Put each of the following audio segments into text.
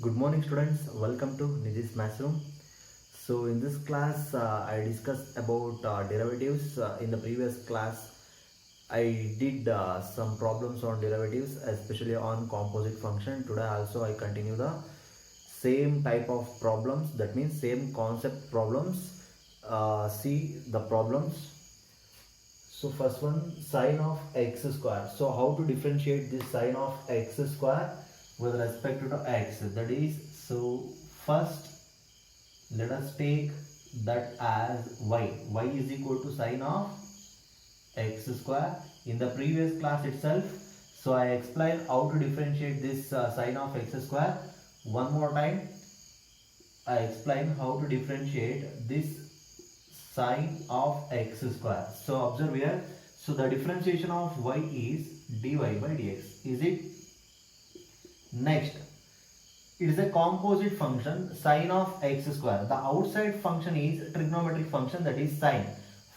Good morning students, welcome to Nidhi's Classroom. So in this class I discussed about derivatives. In the previous class I did some problems on derivatives, especially on composite function. Today also I continue the same type of problems, that means same concept problems. See the problems. So first one, sine of x square. So how to differentiate this sine of x square with respect to x? That is, so first let us take that as y. Y is equal to sine of x square. In the previous class itself, so I explained how to differentiate this sine of x square. One more time, I explain how to differentiate this sine of x square. So observe here. So the differentiation of y is dy by dx. Is it? Next, it is a composite function, sine of x square. The outside function is trigonometric function, that is sine.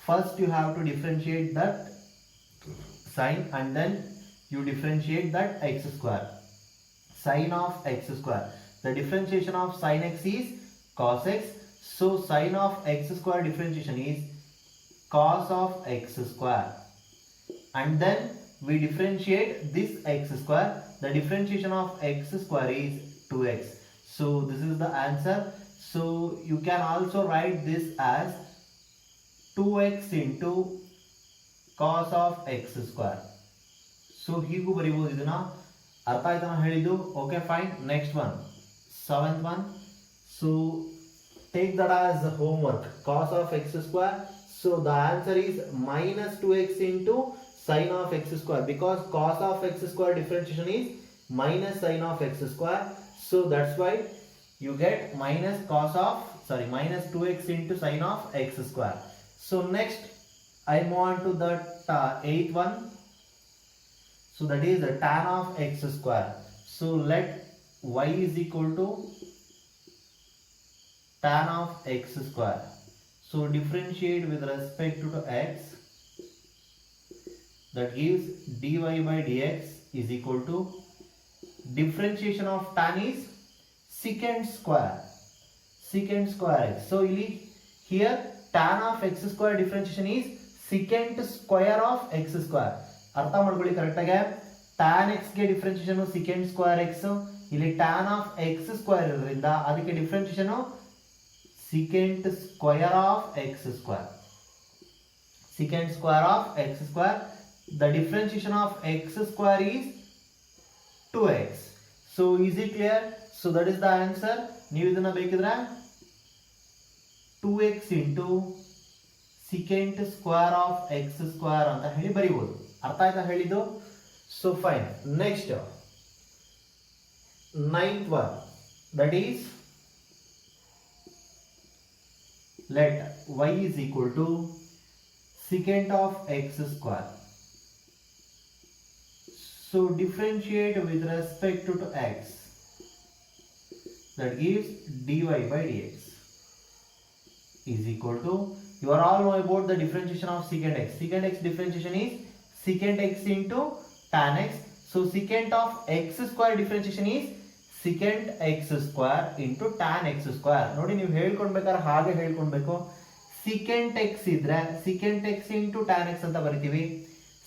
First you have to differentiate that sine and then you differentiate that x square. Sine of x square. The differentiation of sine x is cos x. So sine of x square differentiation is cos of x square. And then we differentiate this x square. The differentiation of x square is 2x. So this is the answer. So you can also write this as 2x into cos of x square. So ಹೀಗೂ ಬರೀಬಹುದು ಇದನ್ನ. ಅರ್ಥ ಆಯ್ತಾ ನಾನು ಹೇಳಿದ್ದು? Okay, fine. Next one, seventh one. So take that as homework. Cos of x square. So the answer is minus 2x into sine of x square, because cos of x square differentiation is minus sine of x square. So that's why you get minus 2x into sine of x square. So next I move on to that eighth one. So that is the tan of x square. So let y is equal to tan of x square. So differentiate with respect to x. That gives dy by dx is equal to, differentiation of tan is secant square x. So here tan of x square differentiation is secant square of x square. ಅರ್ಥ ಮಾಡ್ಕೊಳ್ಳಿ correct ಆಗಿ. tan x ಗೆ differentiation secant square x, ಇಲ್ಲಿ tan of x square ಇರೋದ್ರಿಂದ ಅದಕ್ಕೆ differentiation secant square of x square. Secant square of x square. The differentiation of x square is 2x. So is it clear? So that is the answer. ನೀವು ಇದನ್ನ ಬೇಕಿದ್ರೆ 2x into secant square of x square ಅಂತ ಹೇಳಿ ಬರೀಬಹುದು. ಅರ್ಥ ಆಯ್ತಾ ಹೇಳಿದ್ದು? So fine. Next, ninth one, that is let y is equal to secant of x square. So differentiate with respect to x. That gives dy by dx is equal to, you are all know about the differentiation of secant x. Secant x differentiation is secant x into tan x. So secant of x square differentiation is secant x square into tan x square. ನೋಡಿ ನೀವು ಹೇಳ್ಕೊಳ್ಬೇಕಾದ್ರೆ ಹಾಗೆ ಹೇಳ್ಕೊಳ್ಬೇಕು. secant x ಇದ್ರೆ secant x into tan x ಅಂತ ಬರಿತೀವಿ.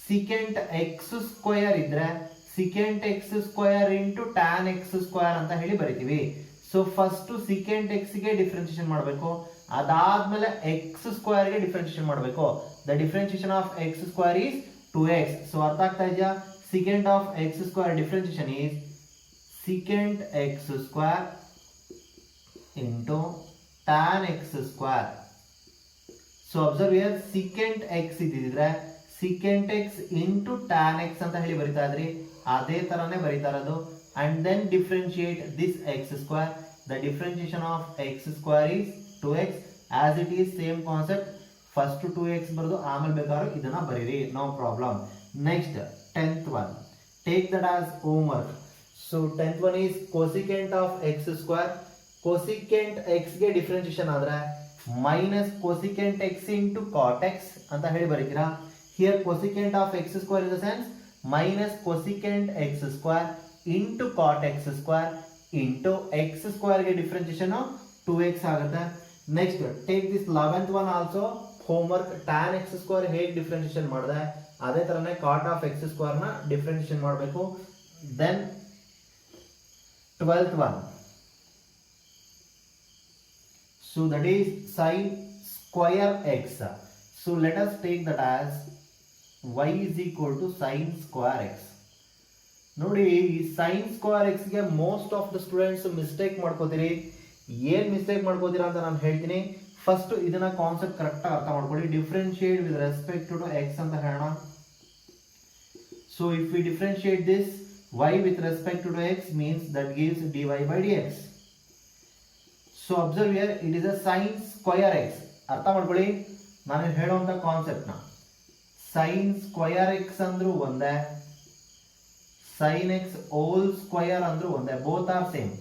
secant x square ಇದ್ರೆ secant x square into tan x square ಅಂತ ಹೇಳಿ ಬರಿತೀವಿ. ಸೊ ಫಸ್ಟ್ secant x ಗೆ ಡಿಫರೆನ್ಷಿಯೇಷನ್ ಮಾಡಬೇಕು, ಅದಾದ್ಮೇಲೆ x ಸ್ಕ್ವೇರ್ ಗೆ ಡಿಫರೆನ್ಷಿಯೇಷನ್ ಮಾಡಬೇಕು. The differentiation of x square is 2x. So ಅರ್ಥ ಆಗ್ತಾ ಇದೆಯಾ? secant of x square differentiation is secant x square into tan x square. So observe here, secant x ಇದ್ದಿದ್ರೆ secant x into tan x ಅಂತ ಹೇಳಿ ಬರಿತಾ ಇದ್ರಿ, ಅದೇ ತರನೇ ಬರಿತಾ ಇರೋದು. And then differentiate this x square. The differentiation of x square is 2x. As it is same concept, first 2x ಬರೆದು ಆಮೇಲೆ ಬೇಕಾದ್ರೆ ಇದನ್ನ ಬರೀರಿ, no problem. Next, 10th one, take that as homework. So 10th one is cosecant of x square. Cosecant x ಗೆ differentiation ಆದ್ರೆ minus cosecant x into cot x ಅಂತ ಹೇಳಿ ಬರೀತೀರಾ. Here cosecant of x square in the sense minus cosecant x square into cot x square into x ಸ್ಕ್ವೇರ್ಗೆ differentiation 2x ಆಗುತ್ತೆ. Next take this 11th one also homework. Tan x square ಹೇಗೆ differentiation ಮಾಡಿದೆ ಅದೇ ತರನೇ cot of x square ನ differentiation ಮಾಡಬೇಕು. Then 12th one, so that is sin square x. So let us take that as y is equal to sin square x. ನೋಡಿ sin square x ಗೆ most of the students mistake ಮಾಡ್ಕೋತೀರಿ. ಏನ್ mistake ಮಾಡ್ಕೋತೀರಾ ಅಂತ ನಾನು ಹೇಳ್ತೀನಿ. First ಇದನ್ನ concept correct ಆಗಿ ಅರ್ಥ ಮಾಡ್ಕೊಳ್ಳಿ. Differentiate with respect to x ಅಂತ ಹೇಳೋಣ. So if we differentiate this y with respect to x means that gives dy by dx. So observe here, it is a sin square x. ಅರ್ಥ ಮಾಡ್ಕೊಳ್ಳಿ ನಾನು ಹೇಳುವಂತ concept ನ. sin square x ಅಂದ್ರೂ ಒಂದೇ, sin x whole square ಅಂದ್ರೂ ಒಂದೇ. both are same.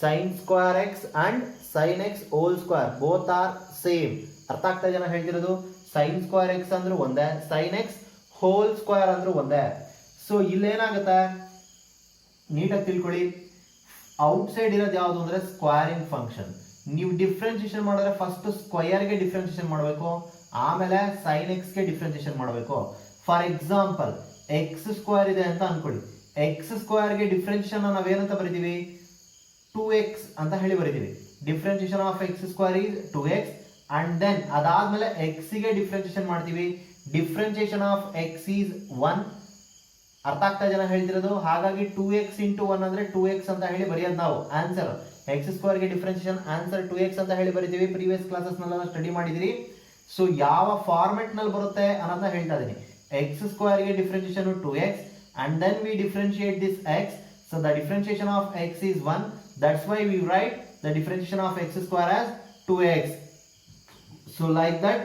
sin square x and sin x whole square both are same. ಅರ್ಥ ಆಗ್ತಾ ಇದೆಯಾ ನಾನು ಹೇಳ್ತಿರೋದು? sin square x ಅಂದ್ರೂ ಒಂದೇ, sin x whole square ಅಂದ್ರೂ ಒಂದೇ. ಸೊ ಇಲ್ಲೇನಾಗುತ್ತೆ ನೀಟಾಗಿ ತಿಳ್ಕೊಳ್ಳಿ. ಔಟ್ಸೈಡ್ ಇರೋದು ಯಾವುದು ಅಂದ್ರೆ ಸ್ಕ್ವೇರಿಂಗ್ ಫಂಕ್ಷನ್. ನೀವು ಡಿಫ್ರೆನ್ಸಿಯೇಷನ್ ಮಾಡಿದ್ರೆ ಫಸ್ಟ್ ಸ್ಕ್ವಯರ್ಗೆ ಡಿಫ್ರೆನ್ಸಿಯೇಷನ್ ಮಾಡಬೇಕು, ಆಮೇಲೆ ಸೈನ್ ಎಕ್ಸ್ ಗೆ ಡಿಫ್ರೆನ್ಸಿಯೇಷನ್ ಮಾಡಬೇಕು. ಫಾರ್ ಎಕ್ಸಾಂಪಲ್ ಎಕ್ಸ್ ಸ್ಕ್ವೇರ್ ಇದೆ ಅಂತ ಅನ್ಕೊಳ್ಳಿ. ಎಕ್ಸ್ ಸ್ಕ್ವೇರ್ಗೆ ಡಿಫ್ರೆನ್ಸಿಯೇಷನ್ ನಾವೇನಂತ ಬರೀತೀವಿ? 2x ಅಂತ ಹೇಳಿ ಬರೀತೀವಿ. Differentiation of x square is 2x. And then ಅದಾದ್ಮೇಲೆ ಎಕ್ಸ್ ಗೆ ಡಿಫ್ರೆನ್ಸಿಯೇಷನ್ ಮಾಡ್ತೀವಿ. Differentiation of x is 1. ಅರ್ಥ ಆಗ್ತಾ ಜನ ಹೇಳ್ತಿರೋದು? ಹಾಗಾಗಿ 2x ಇಂಟು 1 ಅಂದ್ರೆ 2x ಅಂತ ಹೇಳಿ ಬರೆಯೋದು ನಾವು ಆನ್ಸರ್. ಎಕ್ಸ್ ಸ್ಕ್ವೇರ್ ಗೆ ಡಿಫ್ರೆನ್ಸಿಯೇಷನ್ ಆನ್ಸರ್ 2x ಅಂತ ಹೇಳಿ ಬರೀತೀವಿ. ಪ್ರೀವಿಯಸ್ ಕ್ಲಾಸಸ್ ನೆಲ್ಲ ಸ್ಟಡಿ ಮಾಡಿದಿರಿ. ಸೊ ಯಾವ ಫಾರ್ಮೆಟ್ ನಲ್ಲಿ ಬರುತ್ತೆ ಅನ್ನೋದನ್ನ ಹೇಳ್ತಾ ಇದೀನಿ. ಎಕ್ಸ್ ಸ್ಕ್ವೇರ್ ಗೆ differentiation 2x and then we differentiate this x. So the differentiation of x is 1. That's why we write the differentiation of x square as 2x. So like that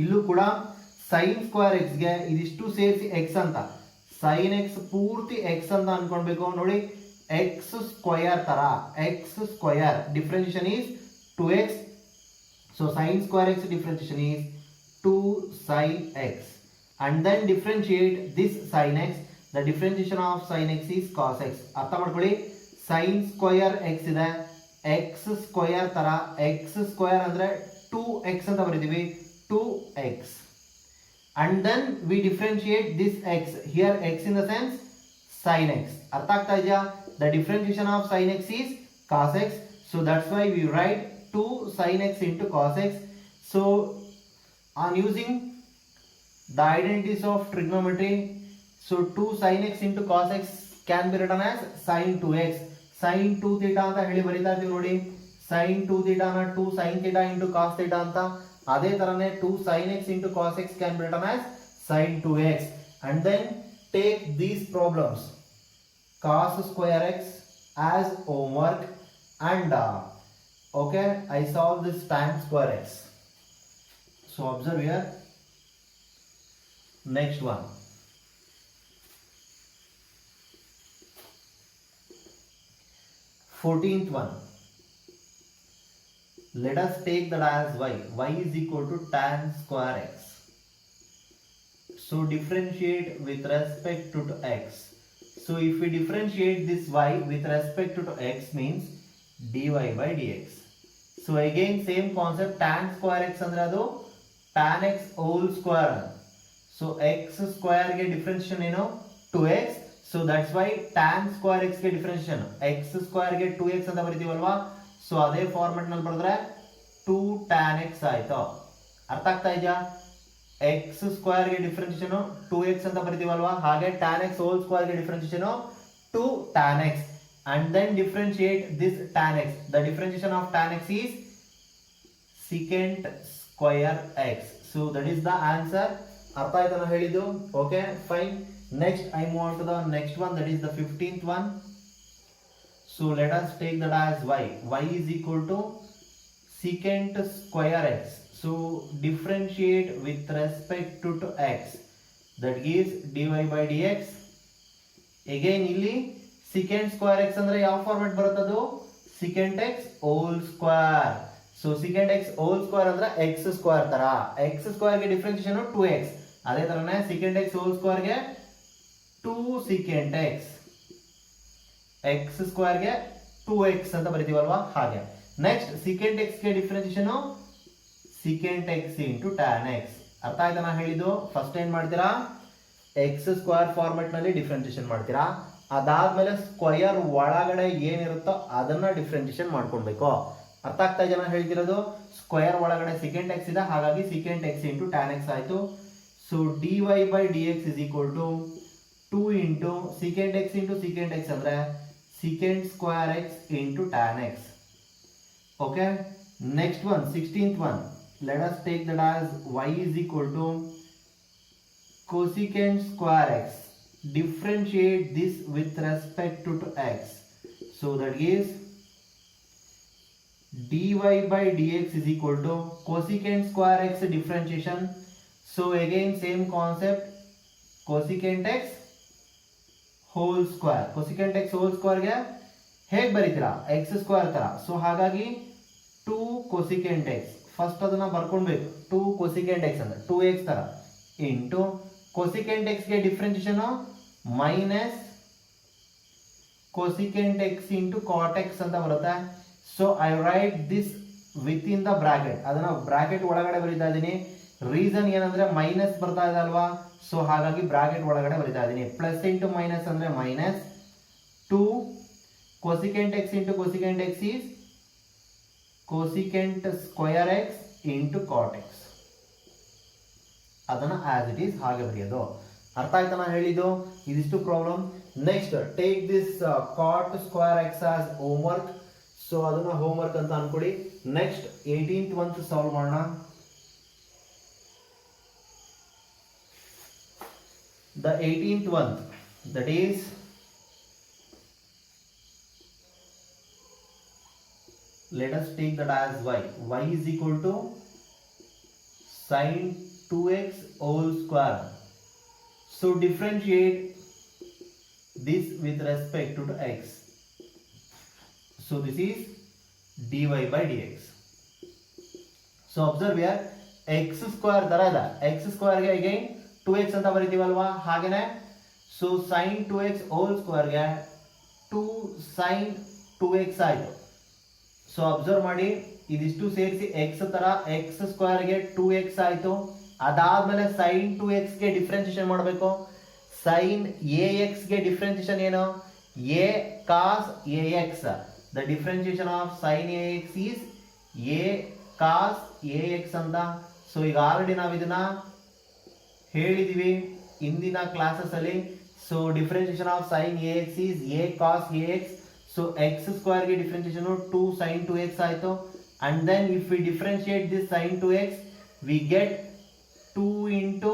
ಇಲ್ಲೂ ಕೂಡ sin square x ಗೆ ಇದಿಷ್ಟು ಸೇರಿಸಿ x ಅಂತ, sin x ಪೂರ್ತಿ x ಅಂತ ಅನ್ಕೊಳ್ಬೇಕು. ನೋಡಿ x square ತರ, x square differentiation is 2x. So sin square x differentiation is 2 sin x. And then differentiate this sin x. The differentiation of sin x is cos x. ಅರ್ಥ ಮಾಡ್ಕೊಳ್ಳಿ. sin square x ಇದೆ, x square ತರ, x square ಅಂದ್ರೆ 2x ಅಂತ ಬರೀತೀವಿ, 2x. And then we differentiate this x. Here x in the sense sin x. ಅರ್ಥ ಆಗ್ತಾ ಇದೆಯಾ? The differentiation of sin x is cos x. So that's why we write 2 sin x into cos x. So on using the identities of trigonometry, so 2 sin x into cos x can be written as sin 2x. sin 2 theta ಅಂತ ಹೇಳಿ ಬರೀತಾ ಇದ್ದೀವಿ ನೋಡಿ. sin 2 theta ನ 2 sin theta into cos theta ಅಂತ. ಅದೇ ತರನೇ 2 sin x into cos x can be written as sin 2x. And then take these problems cos square x as homework and okay, I solve this tan square x. So observe here. Next one, fourteenth one. Let us take that as y. Y is equal to tan square x. So differentiate with respect to x. So if we differentiate this y with respect to x means dy by dx. So again same concept, tan square x ಅಂದ್ರೆ ಅದು tan x whole square. So x square ಗೆ differentiation ಏನು? 2x. So that's why tan square x ಗೆ differentiation x square ಗೆ 2x ಅಂತ ಬರೀತೀವಲ್ವಾ. So ಅದೇ format ನಲ್ಲಿ ಬರೆದ್ರೆ 2 tan x ಆಯ್ತು. ಅರ್ಥ ಆಗ್ತಾ ಇದೆಯಾ? x ಸ್ಕ್ವೇರ್ ಗೆ ಡಿಫರೆನ್ಷಿಯೇಷನ್ 2x ಅಂತ ಬರೀತೀವಲ್ವಾ, ಹಾಗೆ tan x whole square ಗೆ differentiation 2 tan x. And then differentiate this tan x. The differentiation of tan x is secant square x. So that is the answer. ಅರ್ಥ ಆಯ್ತಾ ನಾನು ಹೇಳಿದ್ದು? Okay, fine. Next I move on to the next one, that is the 15th one. So let us take that as y. Y is equal to secant square x. So differentiate with respect to x. That gives dy by dx. Again ಇಲ್ಲಿ secant square x ಅಂದ್ರೆ ಯಾವ format ಬರುತ್ತದು? secant x whole square. So secant x whole square ಅಂದ್ರೆ x square ತರ, x square ಗೆ differentiation 2x. ಅದೇ ತರನೇ secant x whole square ಗೆ 2 secant x. x square ಗೆ 2x ಅಂತ ಬರಿತೀವಲ್ವಾ ಹಾಗೆ. ನೆಕ್ಸ್ಟ್ ಸೀಕೆಂಟ್ x ಗೆ differentiation secant x into tan x. ಅರ್ಥ ಆಯ್ತಾ ನಾ ಹೇಳಿದ್ದು? ಫಸ್ಟ್ ಏನ್ ಮಾಡ್ತೀರಾ, ಎಕ್ಸ್ ಸ್ಕ್ವೇರ್ ಫಾರ್ಮೆಟ್ ನಲ್ಲಿ ಡಿಫ್ರೆನ್ಸಿಯೇಷನ್ ಮಾಡ್ತೀರಾ, ಅದಾದ್ಮೇಲೆ ಸ್ಕ್ವಯರ್ ಒಳಗಡೆ ಏನಿರುತ್ತೋ ಅದನ್ನ ಡಿಫ್ರೆನ್ಸಿಯೇಷನ್ ಮಾಡ್ಕೊಳ್ಬೇಕು. ಅರ್ಥ ಆಗ್ತಾ ಇದೆಯಾ ನಾನು ಹೇಳ್ತಿರೋದು? ಸ್ಕ್ವಯರ್ ಒಳಗಡೆ ಸೆಕೆಂಡ್ ಎಕ್ಸ್ ಇದೆ, ಹಾಗಾಗಿ second x into tan x ಆಯ್ತು. So dy by d x is equal to 2 into second x ಅಂದ್ರೆ second square x into tan x. Okay, next one 16th one, let us take that as y is equal to cosecant square x. Differentiate this with respect to x. So that is dy by dx is equal to cosecant square x differentiation. So again same concept, cosecant x whole square. Cosecant x whole square ಗೆ ಹೇಗೆ ಬರೀತೀರಾ, x square ತರ. So ಹಾಗಾಗಿ 2 cosecant x, first ಅದನ್ನ ಬರ್ಕೊಳ್ಬೇಕು. 2 cosecant x ಅಂದ್ರೆ 2x ತರ into cosecant x ಗೆ differentiation minus cosecant x into cot x ಅಂತ ಬರುತ್ತೆ. So I write this with in the bracket, ಅದನ್ನ ಬ್ರಾಕೆಟ್ ಒಳಗಡೆ ಬರೀತಾ ಇದ್ದೀನಿ. ರೀಸನ್ ಏನಂದ್ರೆ ಮೈನಸ್ ಬರ್ತಾ ಇದೆ ಅಲ್ವಾ, ಸೊ ಹಾಗಾಗಿ ಬ್ರಾಕೆಟ್ ಒಳಗಡೆ ಬರೀತಾ ಇದ್ದೀನಿ. ಪ್ಲಸ್ ಇಂಟು ಮೈನಸ್ ಅಂದ್ರೆ minus 2 cosecant x into cosecant x is cosecant square x into cot x. ಅದನ್ನ ಆಸ್ ಇಟ್ ಈಸ್ ಹಾಗೆ ಬರೆಯೋದು. ಅರ್ಥ ಆಯ್ತಾ ನಾನು ಹೇಳಿದ್ದು? ಇದಿಷ್ಟು problem. Next take this cot square x as homework. So ಅದನ್ನ ಹೋಮ್ವರ್ಕ್ ಅಂತ ಅನ್ಕೊಡಿ. ನೆಕ್ಸ್ಟ್ 18th one ಸಾಲ್ವ್ ಮಾಡೋಣ. The 18th one, that is let us take that as y is equal to sin 2x whole square. So differentiate this with respect to x. So this is dy by dx. So observe here, x square ತರ ಇದೆ, x square ಗೆ again 2x ಅಂತ ಬರೀತೀವಲ್ವಾ, ಹಾಗೇನೆ so sin 2x whole square ಗೆ 2 sin 2x ಆಯ್ತು. So observe ಮಾಡಿ, ಇದಿಷ್ಟು ಸೇರಿಸಿ ಎಕ್ಸ್ ತರ ಎಕ್ಸ್ ಸ್ಕ್ವೇರ್ ಗೆ 2x ಆಯ್ತು. ಅದಾದ್ಮೇಲೆ sin 2x ಗೆ ಡಿಫ್ರೆನ್ಸಿಯೇಷನ್ ಮಾಡಬೇಕು. sin ax ಗೆ ಡಿಫ್ರೆನ್ಸಿಯೇಷನ್ ಏನು, a cos ax. The differentiation of sin ax is a cos ax ಅಂತ. ಸೊ ಈಗ ಆಲ್ರೆಡಿ ನಾವು ಇದನ್ನ ಹೇಳಿದೀವಿ ಇಂದಿನ ಕ್ಲಾಸಸ್ ಅಲ್ಲಿ. So differentiation of sin ax is a cos ax. So x square ಗೆ differentiation 2 sin 2x ಆಯ್ತು. And then if we differentiate this sin 2x, we get 2 into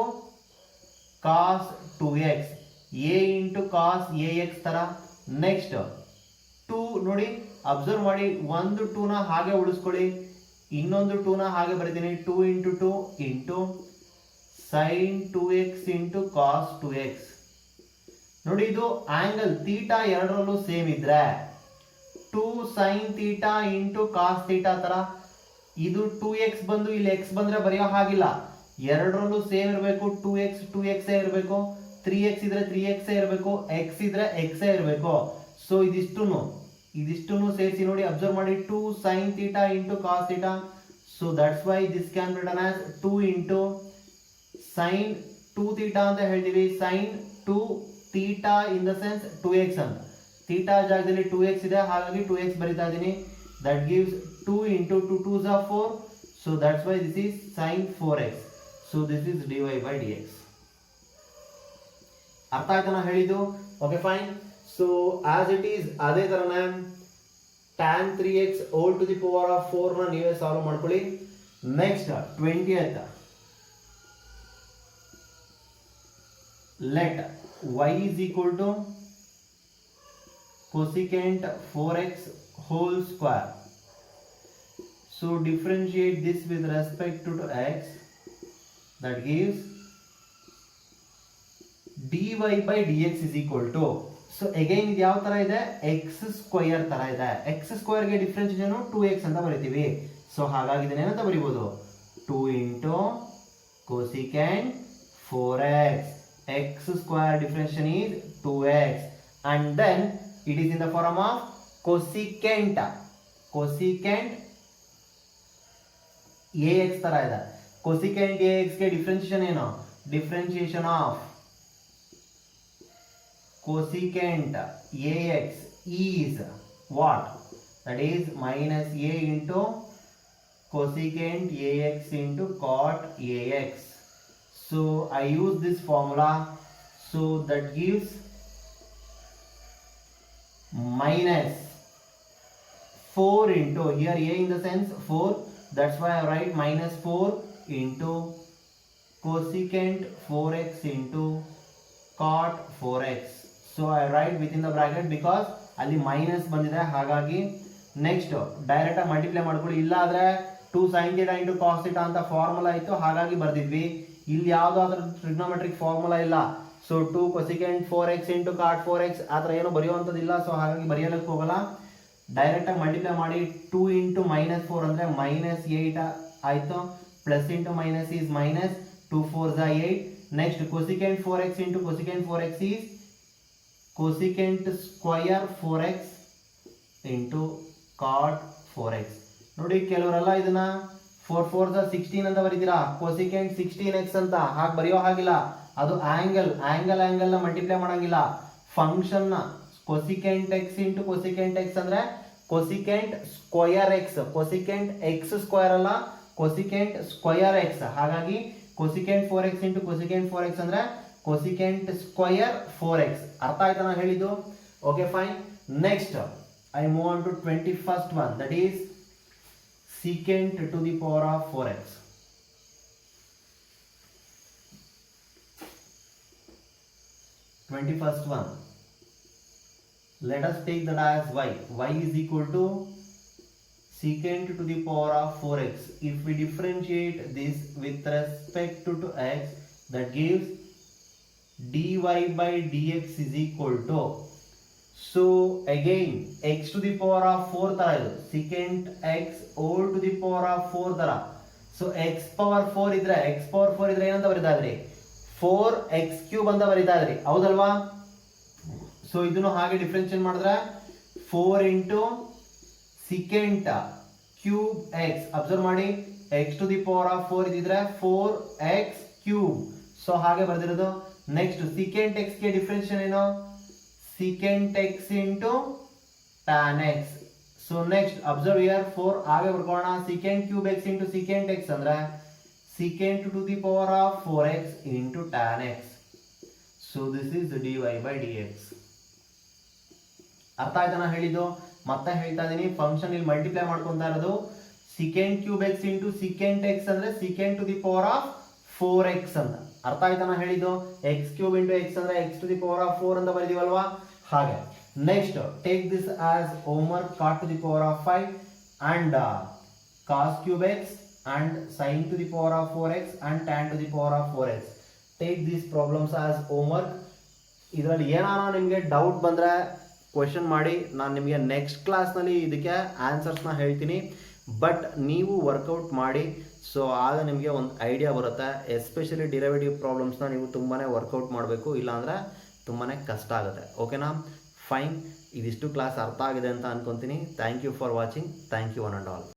cos 2x, a into cos ax ತರ. Next 2 ನೋಡಿ, observe ಮಾಡಿ, ಒಂದು 2 ನ ಹಾಗೆ ಉಳಿಸ್ಕೊಳ್ಳಿ, ಇನ್ನೊಂದು 2 ನ ಹಾಗೆ ಬರೀತೀನಿ. 2 into 2 into sin 2x into cos 2x. ನೋಡಿ, ಇದು ಆಂಗಲ್ ಥೀಟಾ ಎರಡರಲ್ಲೂ ಸೇಮ್ ಇದ್ರೆ 2 sin theta into cos theta ತರ. ಇದು 2x ಬಂದು ಇಲ್ಲಿ x ಬಂದ್ರೆ ಬರೆಯೋ ಹಾಗಿಲ್ಲ, ಎರಡರಲ್ಲೂ ಸೇಮ್ ಇರಬೇಕು. 2x ಇರಬೇಕು, 3x ಇದ್ರೆ 3x ಇರಬೇಕು, x ಇದ್ರೆ x ಇರಬೇಕು. ಸೊ ಇದಿಷ್ಟುನು ಸೇರಿಸಿ ನೋಡಿ, ಅಬ್ಸರ್ವ್ ಮಾಡಿ, 2 sin theta into cos theta. So that's why this can be written as 2 into sin 2 theta ಅಂತ ಹೇಳ್ತೀವಿ. sin 2 theta in the sense 2x ಅಂತ, ಥೀಟಾ ಜಾಗದಲ್ಲಿ 2x ಇದೆ, ಹಾಗಾಗಿ 2x ಬರಿತಾ ಇದ್ದೀನಿ. That gives 2 into 2 2s are 4. So that's why this is sin 4x. So this is dy by dx. ಅರ್ಥ ಆಯ್ತಾ ನಾ ಹೇಳಿದ್ದು? Okay fine. So as it is ಅದೇ ತರನೇ tan 3x whole to the power of 4 ನ ನೀವೇ solve ಮಾಡ್ಕೊಳ್ಳಿ. Next 20th, let y is equal to cosecant 4x whole square. So differentiate this with respect to x. That gives dy by dx is equal to. So again ಇದು ಯಾವ ತರ ಇದೆ, x square ತರ ಇದೆ. x square ಗೆ differentiation 2x ಅಂತ ಬರೀತೀವಿ. So ಹಾಗಾಗಿ ಇದನ್ನ ಏನಂತ ಬರೀಬಹುದು, 2 into cosecant 4x. x square differentiation is 2x, and then it is in the form of cosecant A X ತರ ಇದೆ. ಕೊಸಿಕೆಂಟ್ ಎ ಎಕ್ಸ್ ಗೆ ಡಿಫ್ರೆನ್ಸಿಯೇಷನ್ ಏನು? Differentiation of cosecant ax is what? That is minus a into cosecant ax into cot ax. So I use this formula, so that gives minus 4 into, here a in the sense 4, that's why I write minus 4 into cosecant 4x into cot 4x. So I write within the bracket because ಅಲ್ಲಿ minus ಬಂದಿದೆ, ಹಾಗಾಗಿ next direct ಆಗಿ multiply ಮಾಡ್ಕೊಳ್ಳಿ. ಇಲ್ಲ ಆದ್ರೆ 2 sin θ into cos θ ಅಂತ formula ಇತ್ತು, ಹಾಗಾಗಿ ಬರ್ದಿದ್ವಿ. ಇಲ್ಲಿ ಯಾವ್ದಾದ್ರು ಟ್ರಿಗ್ನೋಮೆಟ್ರಿಕ್ ಫಾರ್ಮುಲಾ ಇಲ್ಲ. So 2 cosecant 4x into cot 4x ಆ ಥರ ಏನು ಬರೆಯುವಂಥದ್ದಿಲ್ಲ. ಸೊ ಹಾಗಾಗಿ ಬರೆಯಲಿಕ್ಕೆ ಹೋಗಲ್ಲ, ಡೈರೆಕ್ಟ್ ಆಗಿ ಮಲ್ಟಿಪ್ಲೈ ಮಾಡಿ. 2 into -4 ಅಂದ್ರೆ -8 ಆಯ್ತು. Plus into minus is minus, 2 4s 8. Next cosecant 4x into cosecant 4x is cosecant square 4x into cot 4x. ನೋಡಿ ಕೆಲವರೆಲ್ಲ ಇದನ್ನ 4 4s 16 ಅಂತ ಬರೀತೀರಾ, cosecant 16x ಅಂತ ಹಾಗೆ ಬರೆಯೋ ಹಾಗಿಲ್ಲ. ಅದು ಆಂಗಲ್ ನ ಮಲ್ಟಿಪ್ಲೈ ಮಾಡಂಗಿಲ್ಲ. Function cosecant x into cosecant x ಅಂದ್ರೆ cosecant square x, cosecant x square ಅಲ್ಲ, cosecant square x. ಹಾಗಾಗಿ cosecant 4x into cosecant 4x ಅಂದ್ರೆ cosecant square 4x. ಅರ್ಥ ಆಯ್ತಾ ನಾನು ಹೇಳಿದ್ದು? Okay fine. Next I move on to 21st one, that is secant to the power of 4x. 21st one, let us take that as y is equal to secant to the power of 4x. If we differentiate this with respect to x, that gives dy by dx is equal to, so again x to the power of 4 ತರ ಇದು, secant x whole to the power of 4 ತರ. So x power 4 ಇದ್ರೆ ಏನಂತ ಬರೀತಾ ಇದ್ರಿ? 4x³ ಅಂತ ಬರೀತಾ ಇದ್ರಿ, ಹೌದಲ್ವಾ? ಸೊ ಇದನ್ನು ಹಾಗೆ ಡಿಫ್ರೆನ್ಷಿಯೇಟ್ ಮಾಡಿದ್ರೆ 4 into secant cube x, observe ಮಾಡಿ, x to the power of 4 ಇದ್ರೆ 4x³. ಸೊ ಹಾಗೆ ಬರ್ದಿರೋದು. ನೆಕ್ಸ್ಟ್ secant x ಗೆ ಡಿಫರೆನ್ಷಿಯೇಷನ್ ಏನು? secant x into tan x. So next observe here 4 ಹಾಗೆ ಬರ್ಕೊಳ್ಳೋಣ. secant cube x into secant x ಅಂದ್ರೆ secant to the power of 4x into tan x. So this is dy by dx. ಅರ್ಥ ಆಯ್ತಾ ನಾನು ಹೇಳಿದ್ದು? ಮತ್ತೆ ಹೇಳ್ತಾ ಇದೀನಿ, ಫಂಕ್ಷನ್ ಇಲ್ಲಿ ಮಲ್ಟಿಪ್ಲೈ ಮಾಡ್ಕೊಂತಾ ಇರೋದು. secant cube x into secant x ಅಂದ್ರೆ secant to the power of 4x ಅಂತ. ಅರ್ಥ ಆಯ್ತಾ ನಾನು ಹೇಳಿದ್ದು? x³ into x ಅಂದ್ರೆ x to the power of 4 ಅಂತ ಬರೆದಿವಲ್ವಾ, ಹಾಗೆ. Next take this as homework, cot to the power of 5 and cos cube x and sin to the power of 4x and tan to the power of 4x. Take these problems as homework. ಇದರಲ್ಲಿ ಏನಾರ ನಿಮಗೆ doubt ಬಂದರೆ question ಮಾಡಿ, ನಾನು ನಿಮಗೆ next ಕ್ಲಾಸ್ನಲ್ಲಿ ಇದಕ್ಕೆ ಆನ್ಸರ್ಸ್ನ ಹೇಳ್ತೀನಿ. ಬಟ್ ನೀವು ವರ್ಕೌಟ್ ಮಾಡಿ, ಸೊ ಆಗ ನಿಮಗೆ ಒಂದು ಐಡಿಯಾ ಬರುತ್ತೆ. ಎಸ್ಪೆಷಲಿ ಡಿರೈವೇಟಿವ್ ಪ್ರಾಬ್ಲಮ್ಸ್ನ ನೀವು ತುಂಬಾ ವರ್ಕೌಟ್ ಮಾಡಬೇಕು, ಇಲ್ಲಾಂದರೆ ತುಂಬಾ ಕಷ್ಟ ಆಗುತ್ತೆ. ಓಕೆನಾ? ಫೈನ್. ಇದಿಷ್ಟು ಕ್ಲಾಸ್ ಅರ್ಥ ಆಗಿದೆ ಅಂತ ಅನ್ಕೊತೀನಿ. Thank you for watching. Thank you one and all.